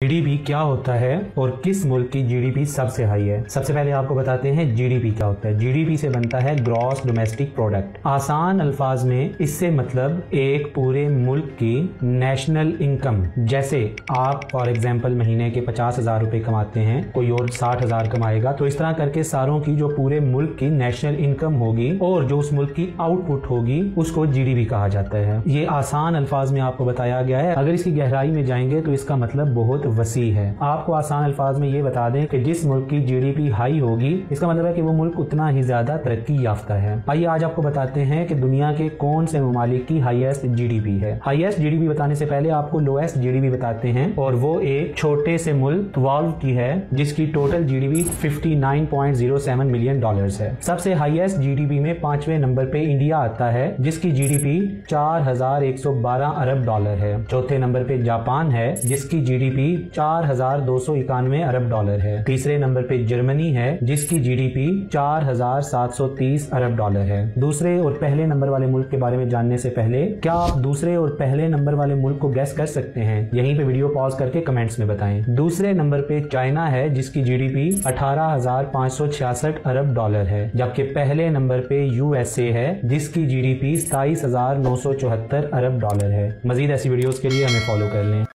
GDP क्या होता है और किस मुल्क की जीडीपी सबसे हाई है। सबसे पहले आपको बताते हैं जीडीपी क्या होता है। जीडीपी से बनता है ग्रॉस डोमेस्टिक प्रोडक्ट। आसान अल्फाज में इससे मतलब एक पूरे मुल्क की नेशनल इनकम। जैसे आप फॉर एग्जांपल महीने के 50,000 रुपए कमाते हैं, कोई और 60,000 कमाएगा, तो इस तरह करके सारों की जो पूरे मुल्क की नेशनल इनकम होगी और जो उस मुल्क की आउटपुट होगी उसको जीडीपी कहा जाता है। ये आसान अल्फाज में आपको बताया गया है। अगर इसकी गहराई में जाएंगे तो इसका मतलब बहुत वसी है। आपको आसान अल्फाज में ये बता दें कि जिस मुल्क की जीडीपी हाई होगी इसका मतलब है कि वो मुल्क उतना ही ज्यादा तरक्की याफ्ता है। आइए आज आपको बताते हैं कि दुनिया के कौन से ममालिक की हाईएस्ट जीडीपी है। हाईएस्ट जीडीपी बताने से पहले आपको लोएस्ट जीडीपी बताते हैं, और वो एक छोटे से मुल्क तुवाल की है जिसकी टोटल जीडीपी 59.07 मिलियन डॉलर्स है। सबसे हाईएस्ट जीडीपी में 5वें नंबर पे इंडिया आता है जिसकी जीडीपी 4,112 अरब डॉलर है। चौथे नंबर पे जापान है जिसकी जीडीपी 4,291 अरब डॉलर है। तीसरे नंबर पे जर्मनी है जिसकी जीडीपी 4,730 अरब डॉलर है। दूसरे और पहले नंबर वाले मुल्क के बारे में जानने से पहले क्या आप दूसरे और पहले नंबर वाले मुल्क को गैस कर सकते हैं? यहीं पे वीडियो पॉज करके कमेंट्स में बताएं। दूसरे नंबर पे चाइना है जिसकी जीडीपी 18,566 अरब डॉलर है, जबकि पहले नंबर पे यूएसए है जिसकी जीडीपी 27,974 अरब डॉलर है। मजीद ऐसी वीडियोस के लिए हमें फॉलो कर लें।